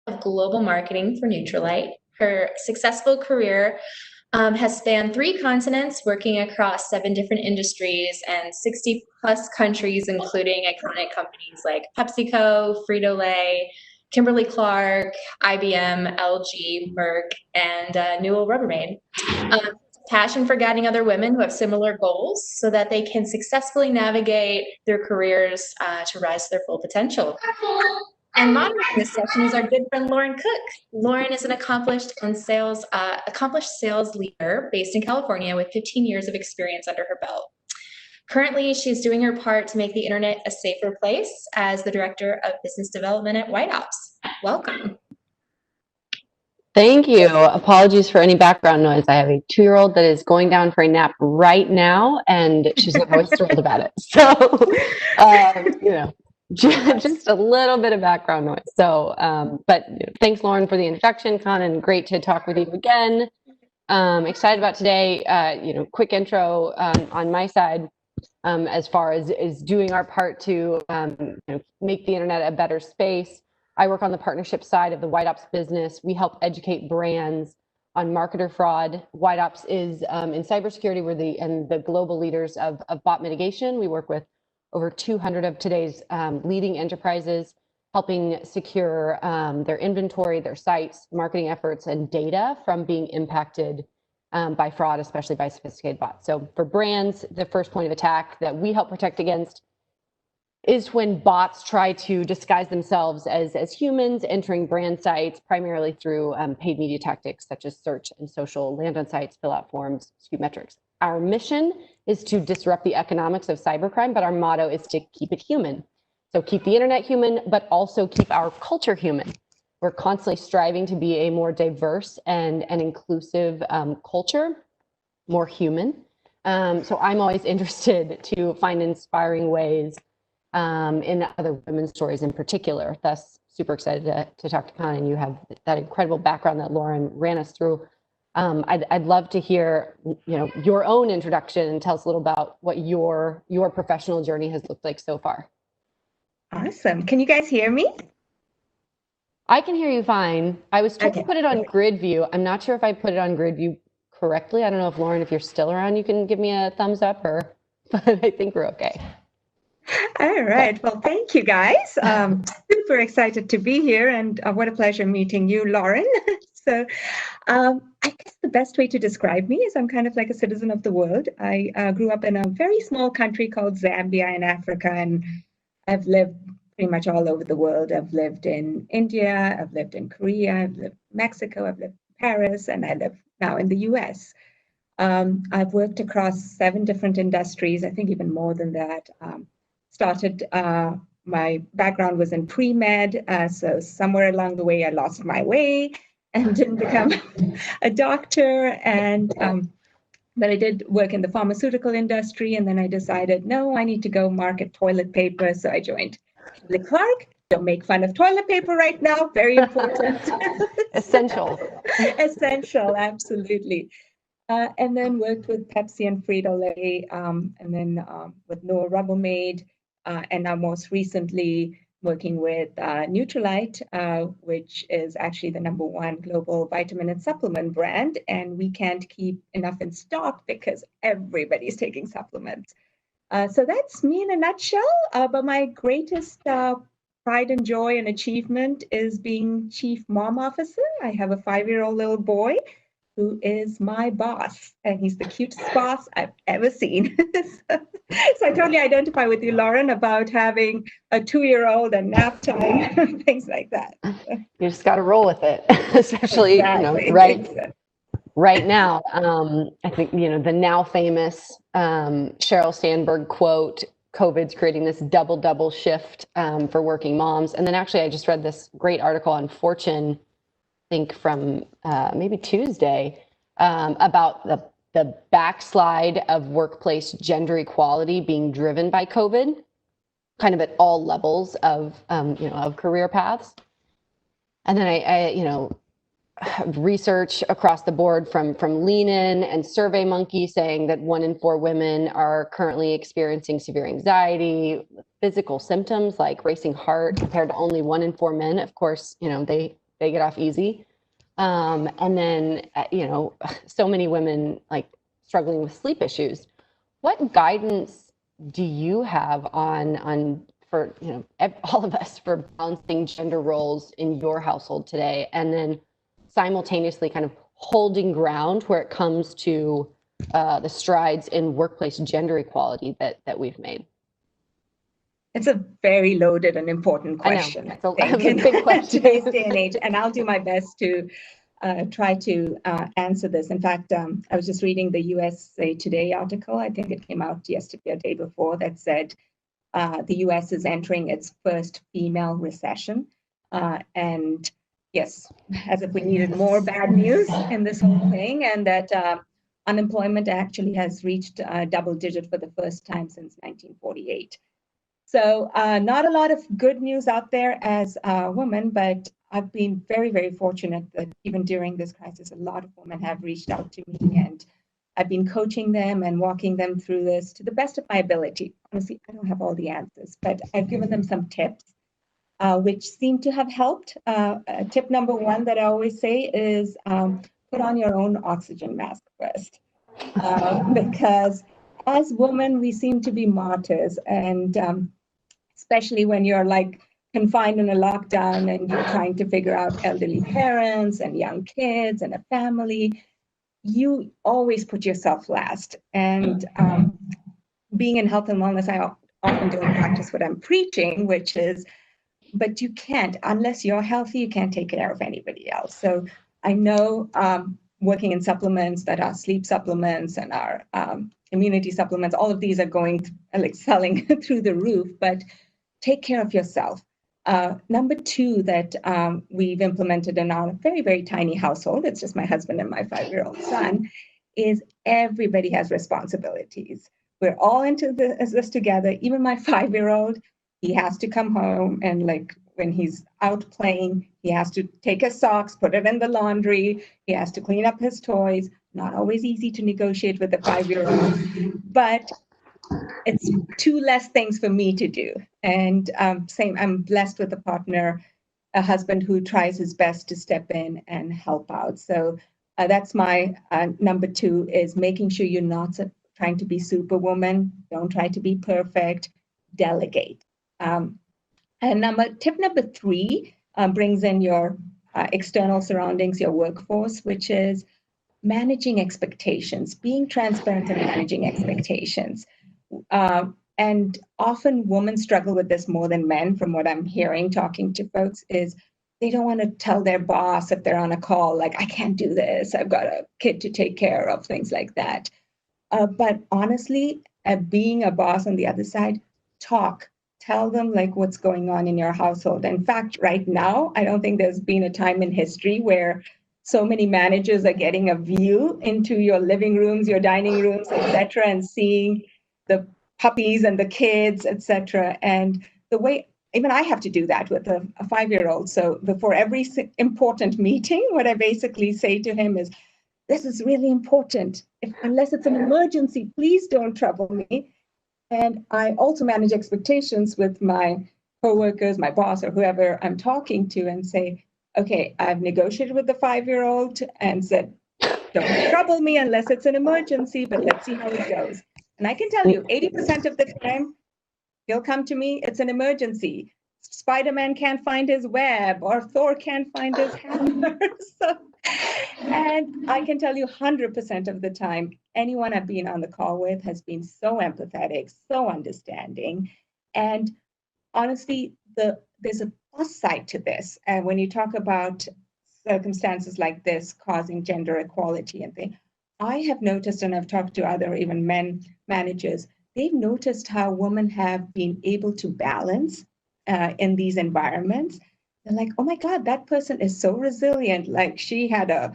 of Global Marketing for Nutrilite. Her successful career has spanned 3 continents, working across 7 different industries and 60 plus countries, including iconic companies like PepsiCo, Frito-Lay, Kimberly-Clark, IBM, LG, Merck, and Newell Rubbermaid. Passion for guiding other women who have similar goals so that they can successfully navigate their careers to rise to their full potential. And moderating this session is our good friend Lauren Cooke. Lauren is an accomplished sales leader based in California with 15 years of experience under her belt. Currently, she's doing her part to make the internet a safer place as the Director of Business Development at White Ops. Welcome. Thank you. Apologies for any background noise. I have a 2-year-old that is going down for a nap right now, and she's always thrilled about it. So, just a little bit of background noise. So, but thanks, Lauren, for the introduction. Kanan, great to talk with you again. Excited about today. Quick intro on my side as far as is doing our part to make the internet a better space. I work on the partnership side of the White Ops business. We help educate brands on marketer fraud. White Ops is in cybersecurity. We're the global leaders of bot mitigation. We work with over 200 of today's leading enterprises, helping secure their inventory, their sites, marketing efforts, and data from being impacted by fraud, especially by sophisticated bots. So for brands, the first point of attack that we help protect against is when bots try to disguise themselves as humans entering brand sites, primarily through paid media tactics such as search and social, land on sites, fill out forms, skew metrics. Our mission is to disrupt the economics of cybercrime, but our motto is to keep it human. So keep the internet human, but also keep our culture human. We're constantly striving to be a more diverse and inclusive culture, more human. So I'm always interested to find inspiring ways in other women's stories in particular. Thus, super excited to talk to Kanan. You have that incredible background that Lauren ran us through. I'd love to hear your own introduction and tell us a little about what your professional journey has looked like so far. Awesome. Can you guys hear me? I can hear you fine. I was told to put it on grid view. I'm not sure if I put it on grid view correctly. I don't know if Lauren, if you're still around, you can give me a thumbs up, but I think we're okay. All right. Well, thank you, guys. Super excited to be here, and what a pleasure meeting you, Lauren. So I guess the best way to describe me is I'm kind of like a citizen of the world. I grew up in a very small country called Zambia in Africa, and I've lived pretty much all over the world. I've lived in India, I've lived in Korea, I've lived in Mexico, I've lived in Paris, and I live now in the US. I've worked across 7 different industries, I think even more than that. My background was in pre-med, so somewhere along the way I lost my way and didn't become a doctor. But I did work in the pharmaceutical industry, and then I decided, no, I need to go market toilet paper. So I joined Kimberly-Clark. Don't make fun of toilet paper right now. Very important. Essential. Essential, absolutely. And then worked with Pepsi and Frito-Lay, and then with Newell Rubbermaid, and now most recently working with Nutrilite, which is actually the #1 global vitamin and supplement brand. And we can't keep enough in stock because everybody's taking supplements. So that's me in a nutshell. But my greatest pride and joy and achievement is being Chief Mom Officer. I have a 5-year-old little boy who is my boss, and he's the cutest boss I've ever seen. So I totally identify with you, Lauren, about having a 2-year-old and nap time, things like that. You just got to roll with it, especially Exactly. right now. I think the now famous Sheryl Sandberg quote: "COVID's creating this double shift for working moms." And then actually, I just read this great article on Fortune, I think from maybe Tuesday, about the backslide of workplace gender equality being driven by COVID, kind of at all levels of career paths. And then I research across the board from Lean In and SurveyMonkey saying that 1 in 4 women are currently experiencing severe anxiety, physical symptoms like racing heart, compared to only 1 in 4 men. Of course, they they get off easy. And then, so many women like struggling with sleep issues. What guidance do you have on for, all of us for balancing gender roles in your household today, and then simultaneously kind of holding ground where it comes to the strides in workplace gender equality that we've made? It's a very loaded and important question. I know. It's a big question. Today's day and age, and I'll do my best to try to answer this. In fact, I was just reading the USA Today article. I think it came out yesterday or day before, that said the US is entering its first female recession. And yes, as if we needed more bad news in this whole thing, and that unemployment actually has reached double digit for the first time since 1948. So not a lot of good news out there as a woman, but I've been very, very fortunate that even during this crisis, a lot of women have reached out to me, and I've been coaching them and walking them through this to the best of my ability. Honestly, I don't have all the answers, but I've given them some tips, which seem to have helped. Tip number one that I always say is put on your own oxygen mask first, because as women, we seem to be martyrs, and especially when you're like confined in a lockdown and you're trying to figure out elderly parents and young kids and a family, you always put yourself last. And being in health and wellness, I often don't practice what I'm preaching, which is, but you can't, unless you're healthy, you can't take care of anybody else. So I know working in supplements that are sleep supplements and our immunity supplements, all of these are going like selling through the roof, but take care of yourself. Number two that we've implemented in our very, very tiny household, it's just my husband and my 5-year-old son, is everybody has responsibilities. We're all into this together. Even my 5-year-old, he has to come home, and like when he's out playing, he has to take his socks, put it in the laundry. He has to clean up his toys. Not always easy to negotiate with a 5-year-old, but it's 2 less things for me to do. And same, I'm blessed with a partner, a husband who tries his best to step in and help out. So that's my number 2, is making sure you're not trying to be superwoman. Don't try to be perfect. Delegate. And tip number 3 brings in your external surroundings, your workforce, which is managing expectations, being transparent and managing expectations. And often women struggle with this more than men, from what I'm hearing, talking to folks, is they don't want to tell their boss if they're on a call, like, I can't do this, I've got a kid to take care of, things like that. But honestly, being a boss on the other side, tell them like what's going on in your household. In fact, right now, I don't think there's been a time in history where so many managers are getting a view into your living rooms, your dining rooms, etc., and seeing the puppies and the kids, etc. And the way, even I have to do that with a 5-year-old. So before every important meeting, what I basically say to him is, this is really important. Unless it's an emergency, please don't trouble me. And I also manage expectations with my coworkers, my boss, or whoever I'm talking to, and say, okay, I've negotiated with the 5-year-old and said, don't trouble me unless it's an emergency, but let's see how it goes. And I can tell you, 80% of the time, he'll come to me, it's an emergency. Spider-Man can't find his web, or Thor can't find his hammer. And I can tell you 100% of the time, anyone I've been on the call with has been so empathetic, so understanding. And honestly, there's a plus side to this. And when you talk about circumstances like this causing gender equality and things, I have noticed, and I've talked to other even men managers, they've noticed how women have been able to balance in these environments. They're like, oh my God, that person is so resilient. Like she had a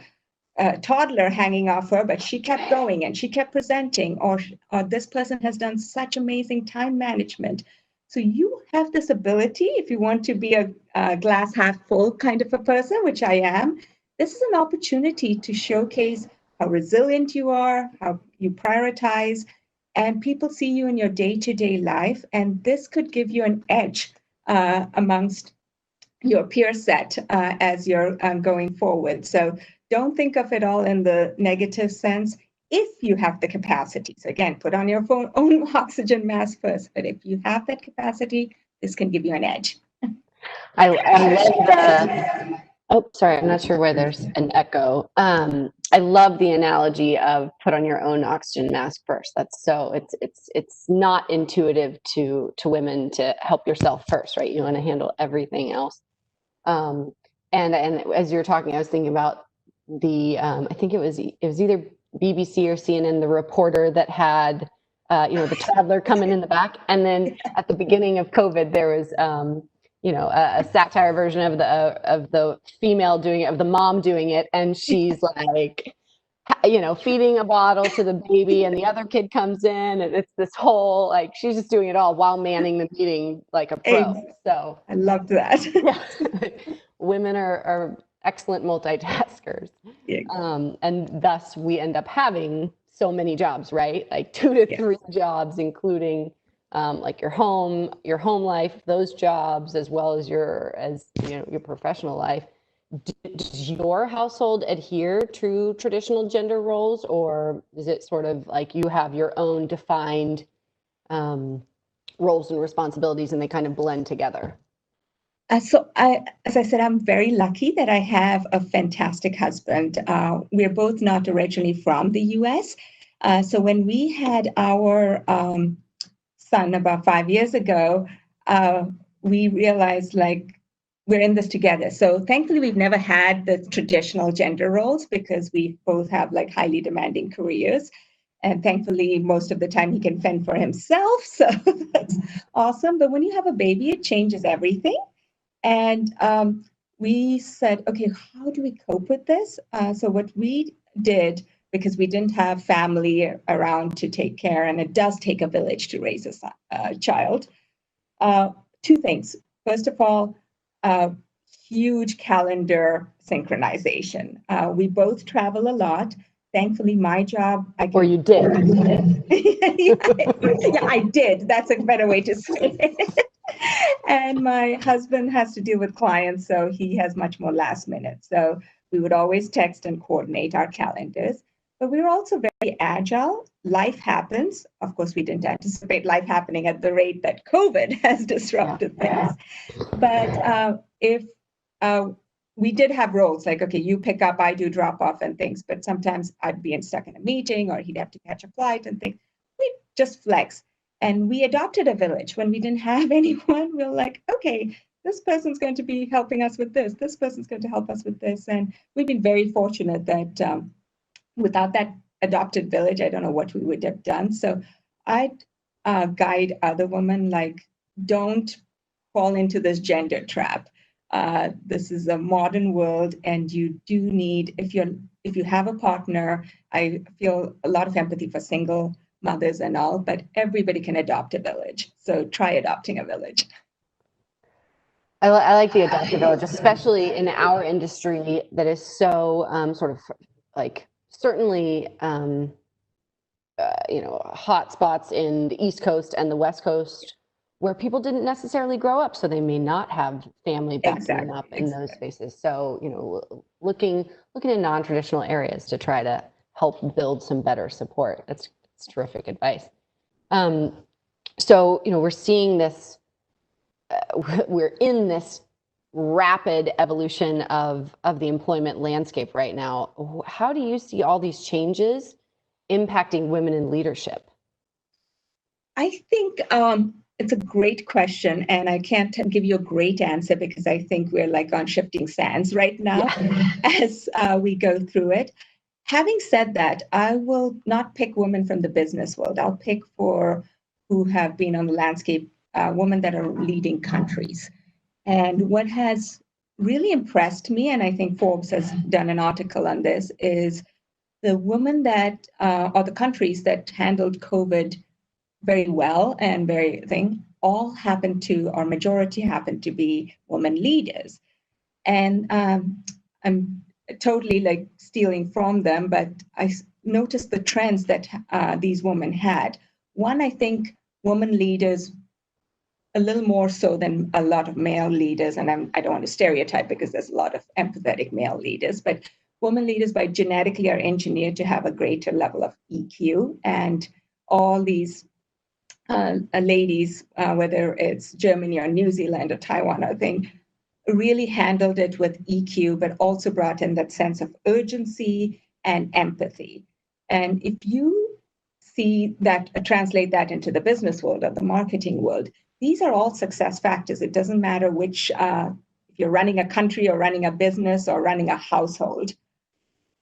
toddler hanging off her, but she kept going and she kept presenting, or this person has done such amazing time management. So you have this ability, if you want to be a glass half full kind of a person, which I am, this is an opportunity to showcase how resilient you are, how you prioritize, and people see you in your day-to-day life. And this could give you an edge amongst your peer set as you're going forward. So don't think of it all in the negative sense if you have the capacity. So again, put on your own oxygen mask first. But if you have that capacity, this can give you an edge. I love the, oh, sorry, I'm not sure where there's an echo. I love the analogy of put on your own oxygen mask first. That's so, it's not intuitive to women to help yourself first, right? You want to handle everything else. And as you're talking, I was thinking about the, I think it was either BBC or CNN, the reporter that had, the toddler coming in the back. And then at the beginning of COVID, there was, a satire version of the female doing it, of the mom doing it. And she's like, feeding a bottle to the baby, and the other kid comes in, and it's this whole, like, she's just doing it all while manning the meeting like a pro. So I love that. yeah. Women are excellent multitaskers. Yeah. And thus we end up having so many jobs, right? Like 2 to 3 jobs, including like your home life, those jobs, as well as your professional life. Does your household adhere to traditional gender roles, or is it sort of like you have your own defined roles and responsibilities and they kind of blend together? As I said, I'm very lucky that I have a fantastic husband. We're both not originally from the US. So when we had our son about 5 years ago, we realized, like, we're in this together. So thankfully, we've never had the traditional gender roles because we both have like highly demanding careers. And thankfully, most of the time he can fend for himself. So that's awesome. But when you have a baby, it changes everything. And we said, okay, how do we cope with this? So what we did, because we didn't have family around to take care, and it does take a village to raise a child, 2 things. First of all, huge calendar synchronization. We both travel a lot. Thankfully, my job, or you did. Yeah, I did. That's a better way to say it. And my husband has to deal with clients, so he has much more last minute. So we would always text and coordinate our calendars. But we were also very agile. Life happens. Of course, we didn't anticipate life happening at the rate that COVID has disrupted things. But if we did have roles, like, okay, you pick up, I do drop off and things, but sometimes I'd be stuck in a meeting or he'd have to catch a flight and things. We just flex. And we adopted a village. When we didn't have anyone, we were like, okay, this person's going to be helping us with this. This person's going to help us with this. And we've been very fortunate that without that adopted village, I don't know what we would have done. So I'd guide other women, like, don't fall into this gender trap. This is a modern world, and you do need, if you have a partner, I feel a lot of empathy for single mothers and all, but everybody can adopt a village. So try adopting a village. I like the adopt a village, especially in our industry that is so sort of like certainly hot spots in the East Coast and the West Coast where people didn't necessarily grow up, so they may not have family backing them up in those spaces. So looking in non-traditional areas to try to help build some better support. That's terrific advice. So we're seeing this. We're in this rapid evolution of the employment landscape right now. How do you see all these changes impacting women in leadership? I think it's a great question, and I can't give you a great answer because I think we're like on shifting sands right now as we go through it. Having said that, I will not pick women from the business world. I'll pick for who have been on the landscape, women that are leading countries. And what has really impressed me, and I think Forbes has done an article on this, is the women that, or the countries that handled COVID very well and all happened to, or majority happened to be women leaders. And I'm totally like stealing from them, but I noticed the trends that these women had. One, I think women leaders, a little more so than a lot of male leaders, and I don't want to stereotype because there's a lot of empathetic male leaders, but women leaders by genetically are engineered to have a greater level of EQ, and all these ladies, whether it's Germany or New Zealand or Taiwan, I think, really handled it with EQ, but also brought in that sense of urgency and empathy. And if you see that, translate that into the business world or the marketing world, these are all success factors. It doesn't matter which, if you're running a country or running a business or running a household,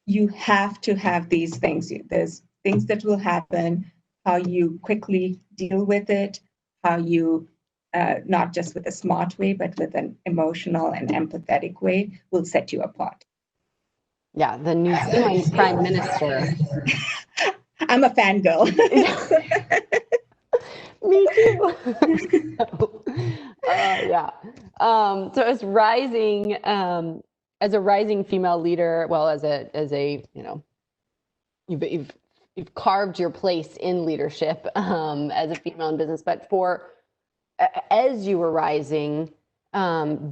you have to have these things. There's things that will happen, how you quickly deal with it, how you, not just with a smart way, but with an emotional and empathetic way, will set you apart. Yeah, the New Zealand Prime Minister. I'm a fangirl. Me too. Yeah. So as a rising female leader, well, as a you've carved your place in leadership as a female in business. But as you were rising,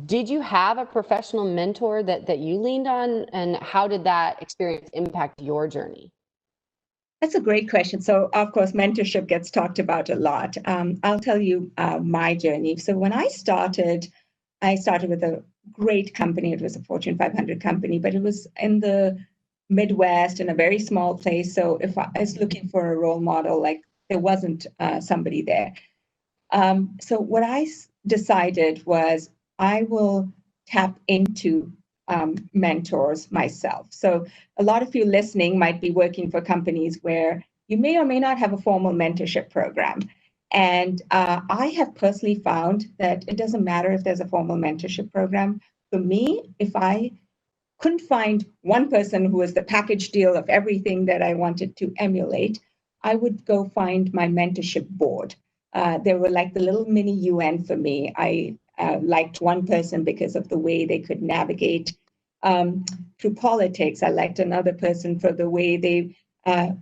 did you have a professional mentor that you leaned on, and how did that experience impact your journey? That's a great question. So, of course, mentorship gets talked about a lot. I'll tell you my journey. So when I started with a great company. It was a Fortune 500 company, but it was in the Midwest in a very small place. So if I was looking for a role model, like there wasn't somebody there. So what I decided was I will tap into mentors myself. So a lot of you listening might be working for companies where you may or may not have a formal mentorship program. And I have personally found that it doesn't matter if there's a formal mentorship program. For me, if I couldn't find one person who was the package deal of everything that I wanted to emulate, I would go find my mentorship board. They were like the little mini UN for me. I liked one person because of the way they could navigate through politics. I liked another person for the way they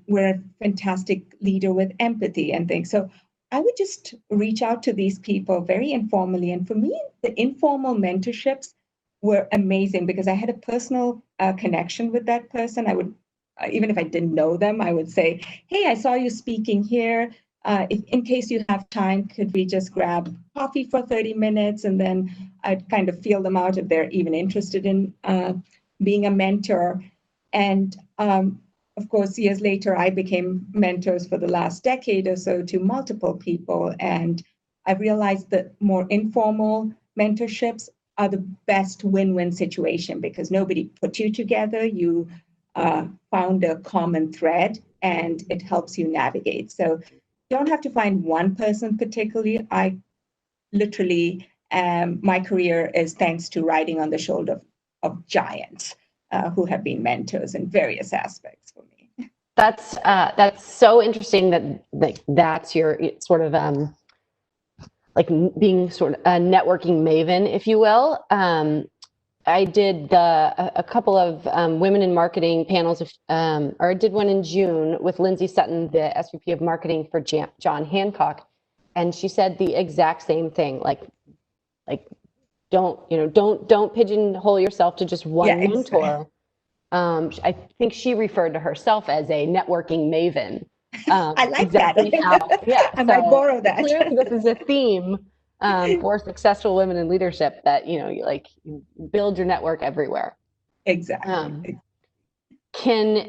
were a fantastic leader with empathy and things. So I would just reach out to these people very informally. And for me, the informal mentorships were amazing because I had a personal connection with that person. I would, even if I didn't know them, I would say, hey, I saw you speaking here. In case you have time, could we just grab coffee for 30 minutes? And then I'd kind of feel them out if they're even interested in being a mentor. And of course, years later, I became mentors for the last decade or so to multiple people. And I realized that more informal mentorships are the best win-win situation because nobody put you together. You found a common thread and it helps you navigate. So you don't have to find one person particularly. I literally, my career is thanks to riding on the shoulder of giants who have been mentors in various aspects for me. That's so interesting that that's your sort of like being sort of a networking maven, if you will. I did a couple of women in marketing panels, or I did one in June with Lindsay Sutton, the SVP of marketing for John Hancock, and she said the exact same thing. Like don't pigeonhole yourself to just one mentor. I think she referred to herself as a networking maven. I like exactly that. How, yeah, I might borrow that. Clearly, this is a theme for successful women in leadership that you build your network everywhere. Exactly.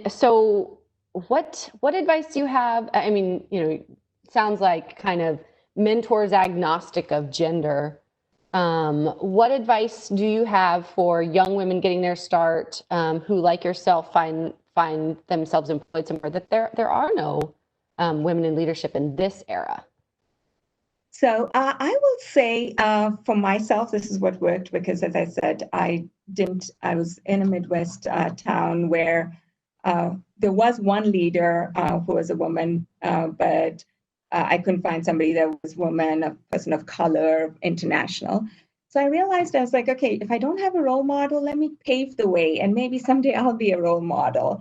So what advice do you have? I mean, sounds like kind of mentors agnostic of gender. What advice do you have for young women getting their start who, like yourself, find themselves employed somewhere that there are no women in leadership in this era? So I will say for myself, this is what worked because, as I said, I was in a Midwest town where there was one leader who was a woman, but I couldn't find somebody that was woman, a person of color, international. So I realized I was like, okay, if I don't have a role model, let me pave the way and maybe someday I'll be a role model.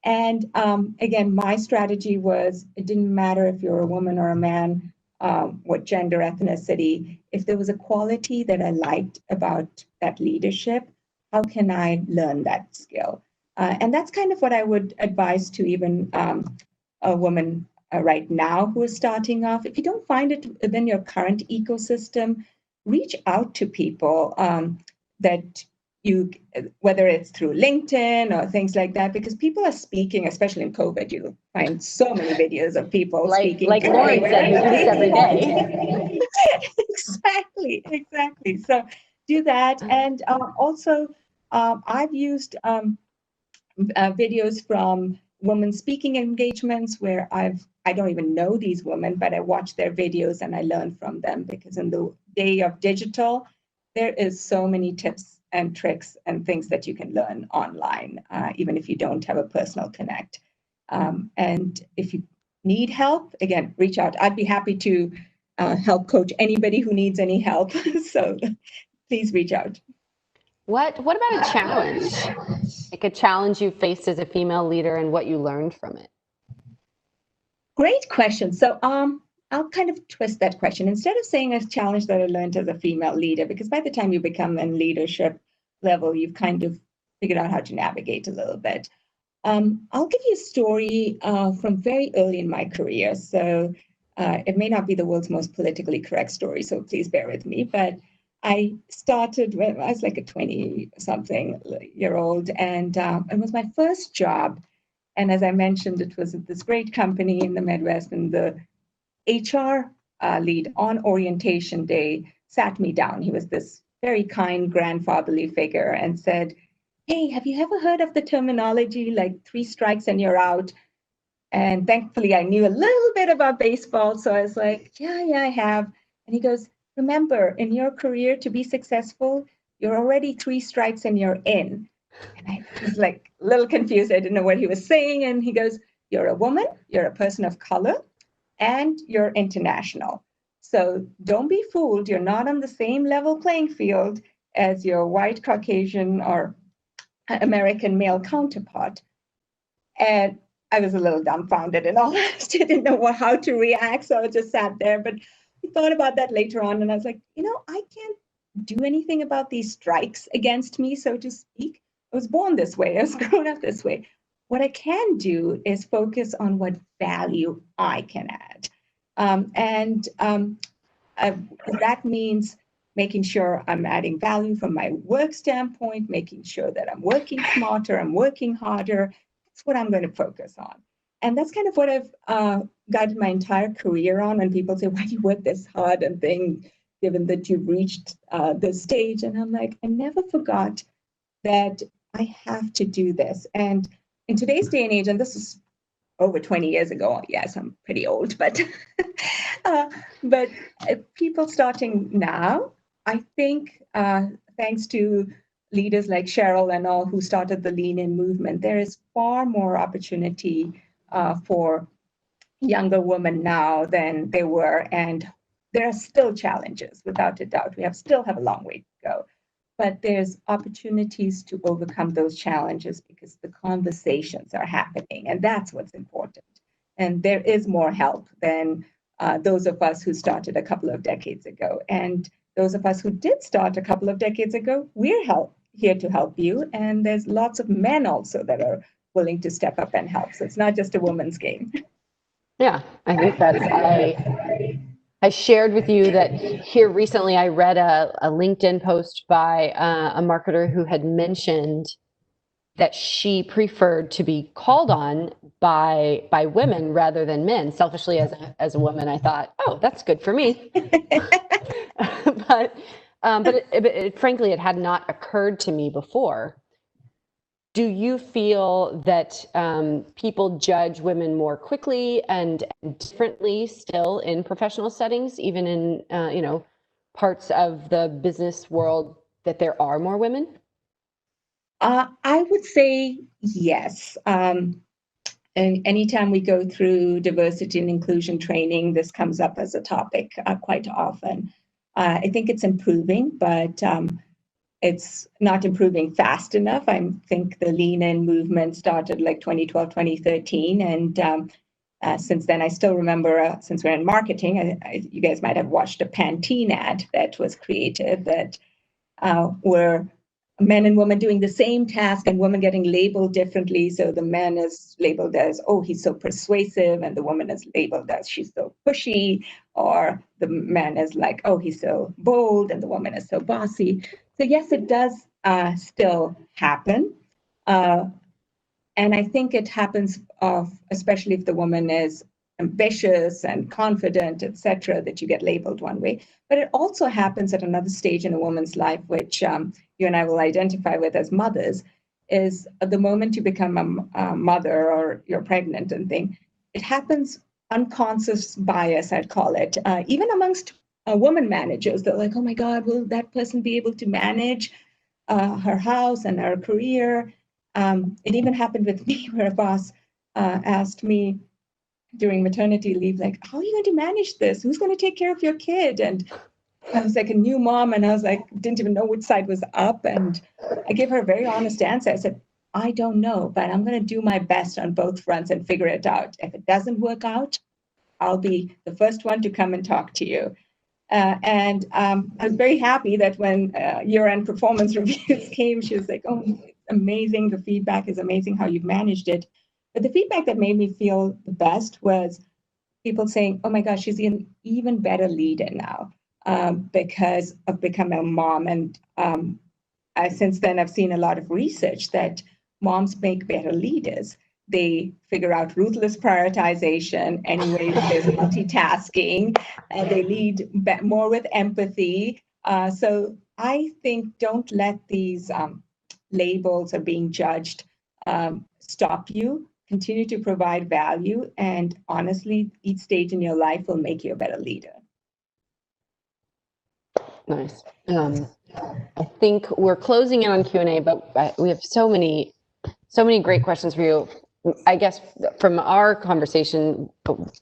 And again, my strategy was it didn't matter if you're a woman or a man. what gender, ethnicity, if there was a quality that I liked about that leadership, how can I learn that skill? And that's kind of what I would advise to even a woman right now who is starting off. If you don't find it within your current ecosystem, reach out to people that you, whether it's through LinkedIn or things like that, because people are speaking, especially in COVID, you find so many videos of people speaking. Like Lauren said, who do this every day. Exactly. So do that. And also, I've used videos from women speaking engagements where I don't even know these women, but I watch their videos and I learn from them, because in the day of digital, there is so many tips and tricks and things that you can learn online, even if you don't have a personal connect. And if you need help, again, reach out. I'd be happy to help coach anybody who needs any help. So please reach out. What about a challenge? Like a challenge you faced as a female leader and what you learned from it? Great question. So I'll kind of twist that question. Instead of saying a challenge that I learned as a female leader, because by the time you become in leadership level, you've kind of figured out how to navigate a little bit. I'll give you a story from very early in my career. So it may not be the world's most politically correct story, so please bear with me. But I started when I was like a 20-something-year-old, and it was my first job. And as I mentioned, it was at this great company in the Midwest, and the HR lead on orientation day sat me down. He was this very kind grandfatherly figure and said, "Hey, have you ever heard of the terminology like 3 strikes and you're out?" And thankfully, I knew a little bit about baseball. So I was like, yeah, I have. And he goes, "Remember, in your career, to be successful, you're already 3 strikes and you're in." And I was like a little confused. I didn't know what he was saying. And he goes, "You're a woman, you're a person of color, and you're international. So don't be fooled. You're not on the same level playing field as your white, Caucasian, or American male counterpart." And I was a little dumbfounded and all. I didn't know how to react. So I just sat there. But I thought about that later on. And I was like, I can't do anything about these strikes against me, so to speak. I was born this way. I was grown up this way. What I can do is focus on what value I can add. That means making sure I'm adding value from my work standpoint, making sure that I'm working smarter, I'm working harder. That's what I'm going to focus on. And that's kind of what I've guided my entire career on. When people say, "Why do you work this hard?" and things, given that you've reached this stage. And I'm like, I never forgot that I have to do this. And in today's day and age, and this is over 20 years ago, yes, I'm pretty old, but people starting now, I think, thanks to leaders like Cheryl and all who started the Lean In movement, there is far more opportunity for younger women now than there were. And there are still challenges, without a doubt. We still have a long way to go. But there's opportunities to overcome those challenges because the conversations are happening, and that's what's important. And there is more help than those of us who started a couple of decades ago. And those of us who did start a couple of decades ago, we're here to help you. And there's lots of men also that are willing to step up and help. So it's not just a woman's game. Yeah, I think I shared with you that here recently I read a LinkedIn post by a marketer who had mentioned that she preferred to be called on by women rather than men. Selfishly, as a woman, I thought, oh, that's good for me. but frankly, it had not occurred to me before. Do you feel that people judge women more quickly and differently still in professional settings, even in parts of the business world, that there are more women? I would say yes. And anytime we go through diversity and inclusion training, this comes up as a topic quite often. I think it's improving, but it's not improving fast enough. I think the Lean In movement started like 2012, 2013, and Since then, I still remember, since we're in marketing, you guys might have watched a Pantene ad that was created that were men and women doing the same task and women getting labeled differently. So the man is labeled as, oh, he's so persuasive, and the woman is labeled as she's so pushy, or the man is like, oh, he's so bold, and the woman is so bossy. So yes, it does still happen. And I think it happens especially if the woman is ambitious and confident, etc., that you get labeled one way. But it also happens at another stage in a woman's life, which you and I will identify with as mothers, is the moment you become a mother or you're pregnant and thing, it happens unconscious bias, I'd call it, even amongst women managers. They're like, oh my God, will that person be able to manage her house and her career? It even happened with me where a boss asked me during maternity leave, like, how are you going to manage this? Who's going to take care of your kid? And I was like a new mom, and I was like, didn't even know which side was up. And I gave her a very honest answer. I said, I don't know, but I'm going to do my best on both fronts and figure it out. If it doesn't work out, I'll be the first one to come and talk to you. And I was very happy that when year-end performance reviews came, she was like, oh, it's amazing. The feedback is amazing how you've managed it. But the feedback that made me feel the best was people saying, oh my gosh, she's an even better leader now because of becoming a mom. And since then, I've seen a lot of research that moms make better leaders. They figure out ruthless prioritization, anyway, there's multitasking, and they lead more with empathy. So I think don't let these labels or being judged stop you. Continue to provide value, and honestly, each stage in your life will make you a better leader. Nice. I think we're closing in on Q&A, but we have so many great questions for you. I guess from our conversation,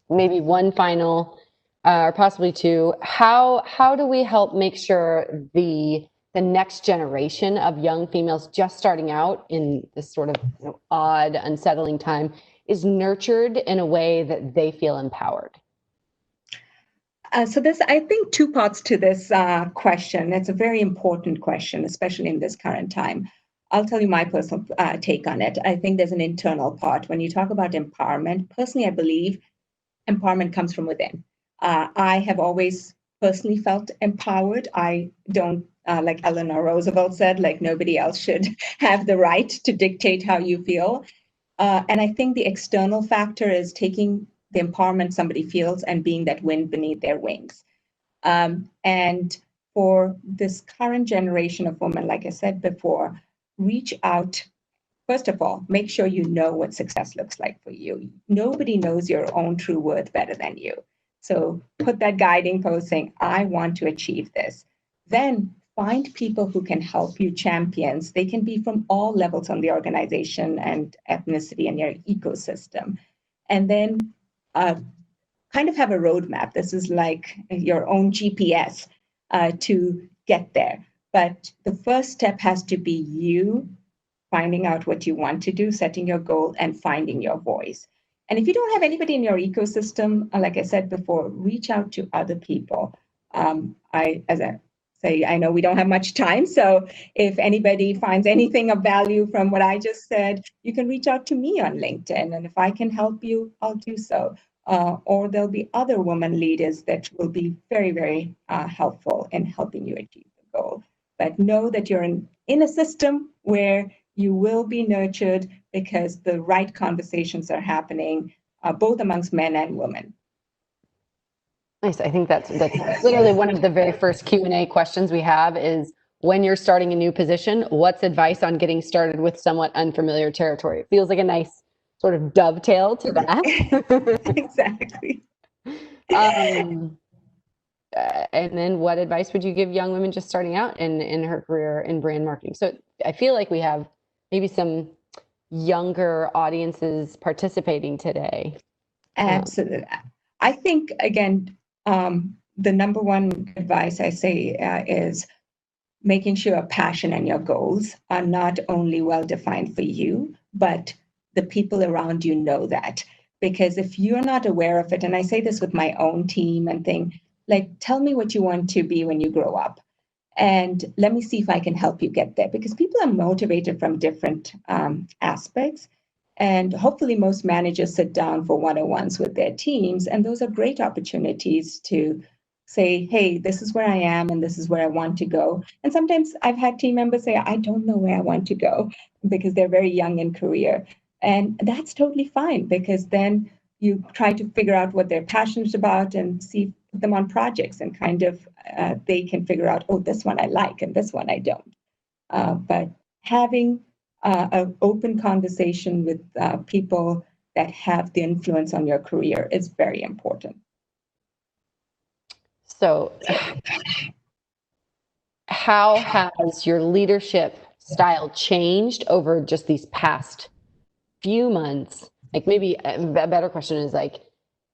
maybe one final, or possibly two. How do we help make sure the next generation of young females just starting out in this sort of odd, unsettling time is nurtured in a way that they feel empowered? So there's, I think, two parts to this question. It's a very important question, especially in this current time. I'll tell you my personal take on it. I think there's an internal part. When you talk about empowerment, personally, I believe empowerment comes from within. I have always personally felt empowered. I don't, like Eleanor Roosevelt said, like nobody else should have the right to dictate how you feel. And I think the external factor is taking the empowerment somebody feels and being that wind beneath their wings. And for this current generation of women, like I said before, reach out. First of all, make sure you know what success looks like for you. Nobody knows your own true worth better than you. So put that guiding post saying, I want to achieve this. Then find people who can help you, champions. They can be from all levels on the organization and ethnicity and your ecosystem. And then kind of have a roadmap. This is like your own GPS to get there. But the first step has to be you finding out what you want to do, setting your goal, and finding your voice. And if you don't have anybody in your ecosystem, like I said before, reach out to other people. As I say, I know we don't have much time, so if anybody finds anything of value from what I just said, you can reach out to me on LinkedIn, and if I can help you, I'll do so. Or there'll be other women leaders that will be very, very helpful in helping you achieve the goal. But know that you're in a system where you will be nurtured because the right conversations are happening both amongst men and women. Nice. I think that's literally one of the very first Q&A questions we have is, when you're starting a new position, what's advice on getting started with somewhat unfamiliar territory? It feels like a nice sort of dovetail to that. Exactly. And then what advice would you give young women just starting out in her career in brand marketing? So I feel like we have maybe some younger audiences participating today. Absolutely. I think, again, the number one advice I say is making sure your passion and your goals are not only well defined for you, but the people around you know that. Because if you're not aware of it, and I say this with my own team and thing, like, tell me what you want to be when you grow up. And let me see if I can help you get there, because people are motivated from different aspects. And hopefully most managers sit down for one-on-ones with their teams. And those are great opportunities to say, hey, this is where I am and this is where I want to go. And sometimes I've had team members say, I don't know where I want to go, because they're very young in career. And that's totally fine, because then you try to figure out what they're passionate about and see them on projects, and kind of they can figure out, oh, this one I like and this one I don't. But having an open conversation with people that have the influence on your career is very important. So how has your leadership style changed over just these past few months? Like, maybe a better question is, like,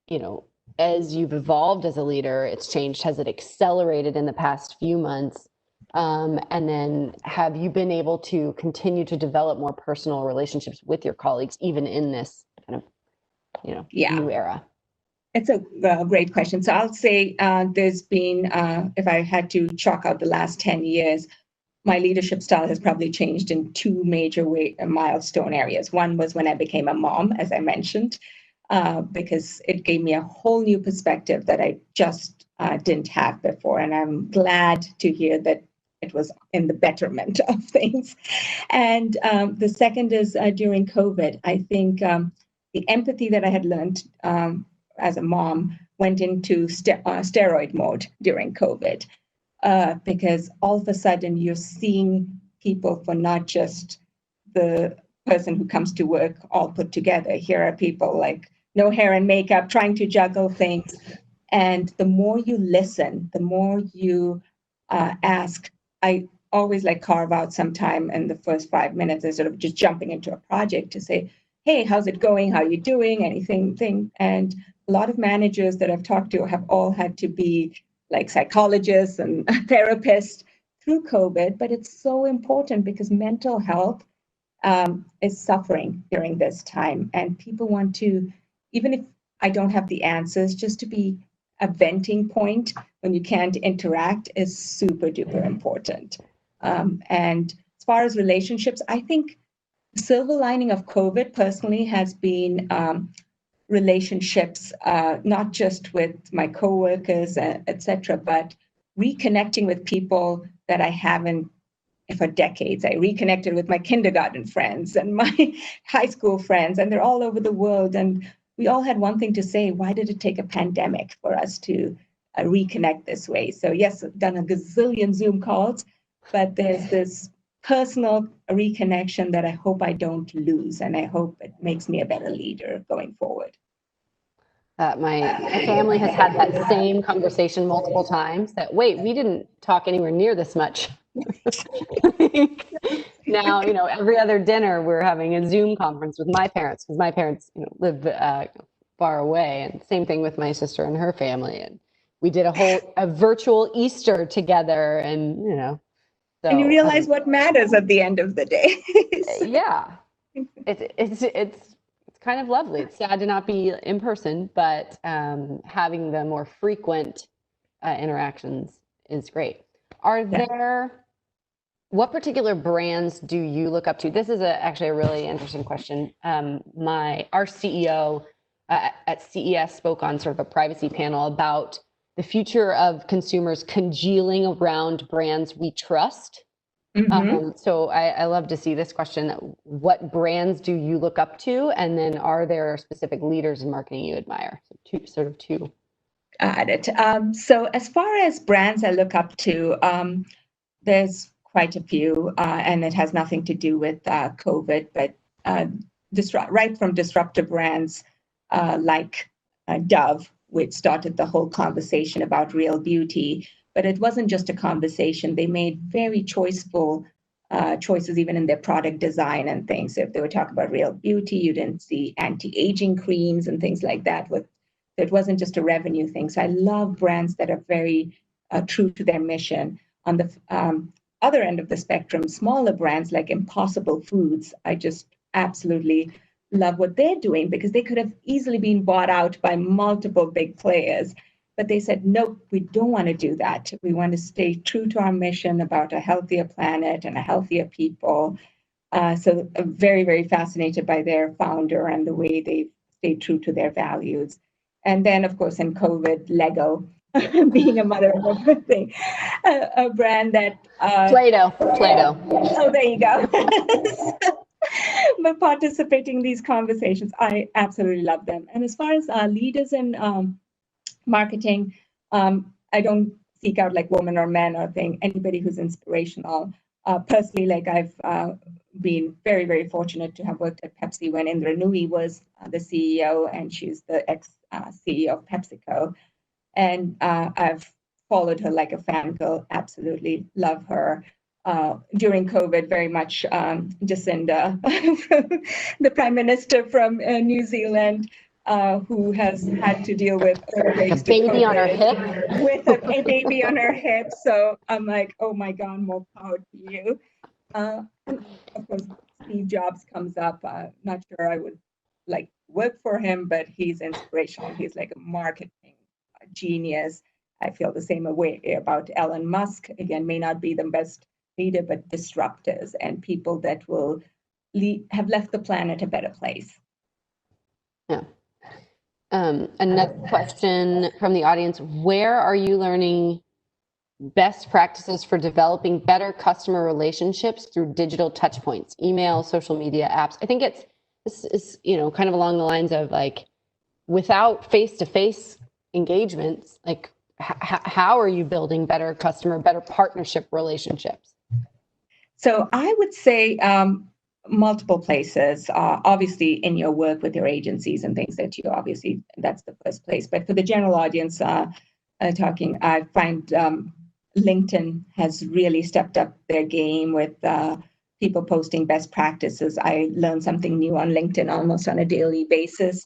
you know, as you've evolved as a leader, it's changed. Has it accelerated in the past few months? And then have you been able to continue to develop more personal relationships with your colleagues, even in this kind of, new era? It's a great question. So I'll say there's been, if I had to chalk out the last 10 years, my leadership style has probably changed in two major milestone areas. One was when I became a mom, as I mentioned, because it gave me a whole new perspective that I just didn't have before. And I'm glad to hear that it was in the betterment of things. And the second is during COVID. I think the empathy that I had learned as a mom went into steroid mode during COVID, because all of a sudden you're seeing people for not just the person who comes to work all put together. Here are people like no hair and makeup, trying to juggle things. And the more you listen, the more you ask. I always like carve out some time in the first 5 minutes instead of just jumping into a project to say, hey, how's it going? How are you doing? Anything? And a lot of managers that I've talked to have all had to be like psychologists and therapists through COVID. But it's so important, because mental health is suffering during this time. And people want to, even if I don't have the answers, just to be a venting point when you can't interact is super duper important. And as far as relationships, I think the silver lining of COVID personally has been relationships, not just with my coworkers, et cetera, but reconnecting with people that I haven't for decades. I reconnected with my kindergarten friends and my high school friends, and they're all over the world. And we all had one thing to say: why did it take a pandemic for us to reconnect this way? So yes, I've done a gazillion Zoom calls, but there's this personal reconnection that I hope I don't lose, and I hope it makes me a better leader going forward. My family has had that same conversation multiple times, that, wait, we didn't talk anywhere near this much. Now, every other dinner we're having a Zoom conference with my parents, because my parents live far away, and same thing with my sister and her family. And we did a virtual Easter together, and so, and you realize what matters at the end of the day. Yeah, it's kind of lovely. It's sad to not be in person, but having the more frequent interactions is great. Are there, what particular brands do you look up to? This is actually a really interesting question. Our CEO at CES spoke on sort of a privacy panel about the future of consumers congealing around brands we trust. Mm-hmm. So I love to see this question. What brands do you look up to? And then are there specific leaders in marketing you admire? So two. Got it. So as far as brands I look up to, there's quite a few, and it has nothing to do with COVID, but right from disruptive brands like Dove, which started the whole conversation about real beauty. But it wasn't just a conversation. They made very choiceful choices, even in their product design and things. So if they were talking about real beauty, you didn't see anti-aging creams and things like that. It wasn't just a revenue thing. So I love brands that are very true to their mission. On the other end of the spectrum, smaller brands like Impossible Foods, I just absolutely love what they're doing because they could have easily been bought out by multiple big players. But they said, nope, we don't want to do that. We want to stay true to our mission about a healthier planet and a healthier people. So I'm very, very fascinated by their founder and the way they stayed true to their values. And then, of course, in COVID, Lego, being a mother of a thing, a brand that... Play-Doh. Oh, there you go. But participating in these conversations, I absolutely love them. And as far as leaders in marketing, I don't seek out like women or men or thing, anybody who's inspirational. Personally, like I've been very, very fortunate to have worked at Pepsi when Indra Nooyi was the CEO, and she's the ex-CEO of PepsiCo. And I've followed her like a fangirl, absolutely love her. During COVID, very much Jacinda, the Prime Minister from New Zealand, who has had to deal with A baby on her hip. With a baby on her hip. So I'm like, oh my God, more power to you. And of course, Steve Jobs comes up. Not sure I would like work for him, but he's inspirational. He's like a marketing genius. I feel the same way about Elon Musk. Again, may not be the best leader, but disruptors and people that will have left the planet a better place. Yeah. Another question from the audience: where are you learning best practices for developing better customer relationships through digital touch points, email, social media, apps? I think this is, you know, kind of along the lines of like, without face-to-face engagements, like how are you building better partnership relationships? So I would say multiple places, obviously in your work with your agencies and things that you obviously, that's the first place. But for the general audience I find LinkedIn has really stepped up their game with people posting best practices. I learn something new on LinkedIn almost on a daily basis.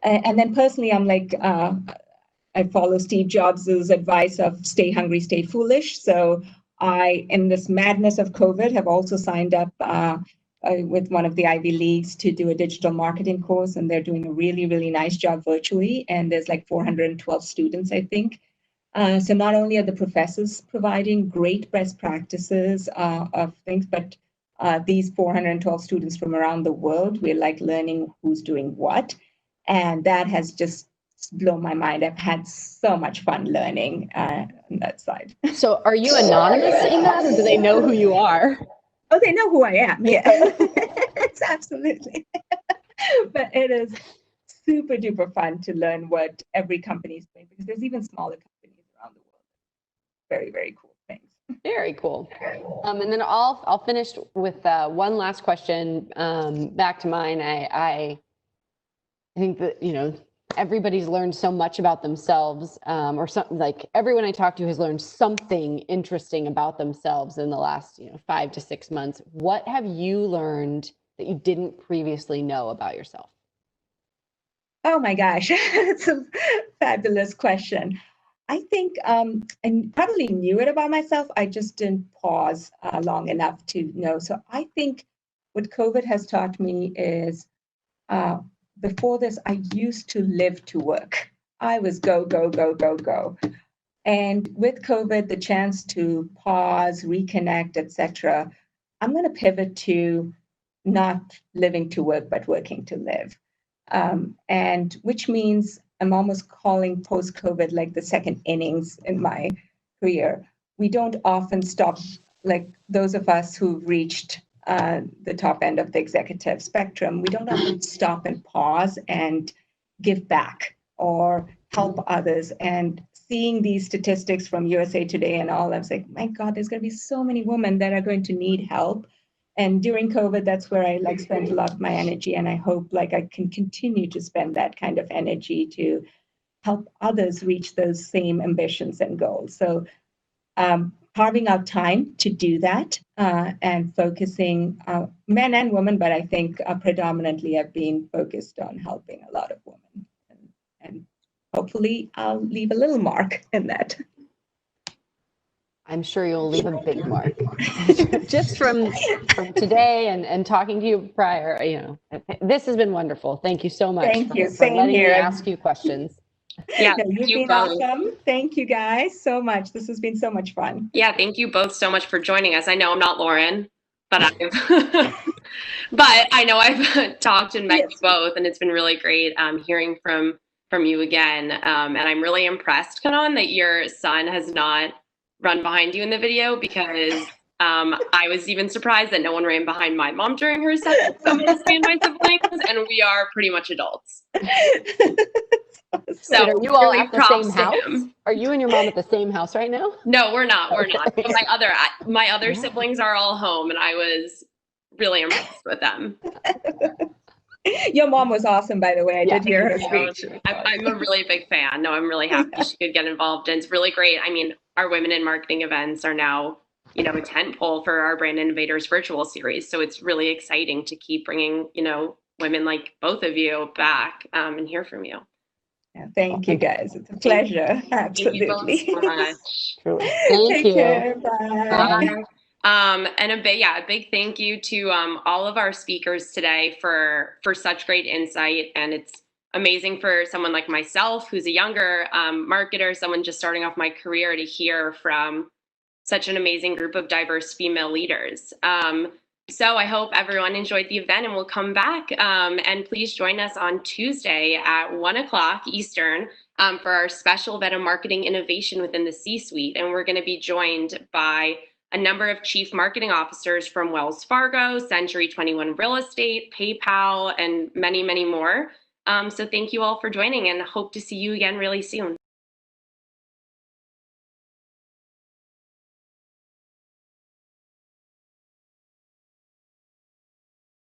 And then personally, I'm like, I follow Steve Jobs' advice of stay hungry, stay foolish. So I, in this madness of COVID, have also signed up with one of the Ivy Leagues to do a digital marketing course, and they're doing a really, really nice job virtually. And there's like 412 students, I think. So not only are the professors providing great best practices of things, but these 412 students from around the world, we're like learning who's doing what. And that has just blown my mind. I've had so much fun learning on that side. So are you anonymous in that, or do they know who you are? Oh, they know who I am. Yeah, it's absolutely. But it is super duper fun to learn what every company is doing, because there's even smaller companies around the world. Very, very cool things. Very cool. And then I'll finish with one last question back to mine. I think that, you know, everybody's learned so much about themselves, or something, like everyone I talk to has learned something interesting about themselves in the last, 5 to 6 months. What have you learned that you didn't previously know about yourself? Oh my gosh, it's a fabulous question. I think I probably knew it about myself. I just didn't pause long enough to know. So I think what COVID has taught me is, before this, I used to live to work. I was go, go, go, go, go. And with COVID, the chance to pause, reconnect, etc., I'm going to pivot to not living to work, but working to live. And which means I'm almost calling post-COVID like the second innings in my career. We don't often stop, like those of us who've reached the top end of the executive spectrum, we don't often stop and pause and give back or help others. And seeing these statistics from USA Today and all, I was like, my God, there's going to be so many women that are going to need help. And during COVID, that's where I like spent a lot of my energy. And I hope like I can continue to spend that kind of energy to help others reach those same ambitions and goals. So carving out time to do that and focusing, men and women, but I think predominantly I've been focused on helping a lot of women. And hopefully I'll leave a little mark in that. I'm sure you'll leave a big mark. Just from today and talking to you prior, you know, this has been wonderful. Thank you so much Thank you. for Same letting me here. ask you questions. Yeah, No, you've you been both. awesome. Thank you guys so much. This has been so much fun. Yeah, thank you both so much for joining us. I know I'm not Lauren, but but I know I've talked and met Yes. you both, and it's been really great hearing from you again. And I'm really impressed, Kanan, that your son has not run behind you in the video, because I was even surprised that no one ran behind my mom during her session. So and my siblings, and we are pretty much adults. So Wait, are you all really at the props same to house? him. Are you and your mom at the same house right now? No, we're not. We're Okay. not. But my other siblings are all home, and I was really impressed with them. Your mom was awesome, by the way. I did hear her So speech. I'm a really big fan. No, I'm really happy she could get involved, and it's really great. I mean, our Women in Marketing events are now, you know, a tentpole for our Brand Innovators virtual series. So it's really exciting to keep bringing, you know, women like both of you back and hear from you. Yeah, thank you guys. It's a pleasure. Absolutely. Thank you both so much. Thank Take you. care. Bye. And a big thank you to all of our speakers today for such great insight. And it's amazing for someone like myself, who's a younger marketer, someone just starting off my career, to hear from such an amazing group of diverse female leaders. So I hope everyone enjoyed the event and will come back. And please join us on Tuesday at 1 o'clock Eastern for our special event of marketing innovation within the C-suite. And we're going to be joined by a number of chief marketing officers from Wells Fargo, Century 21 Real Estate, PayPal, and many, many more. So thank you all for joining, and hope to see you again really soon.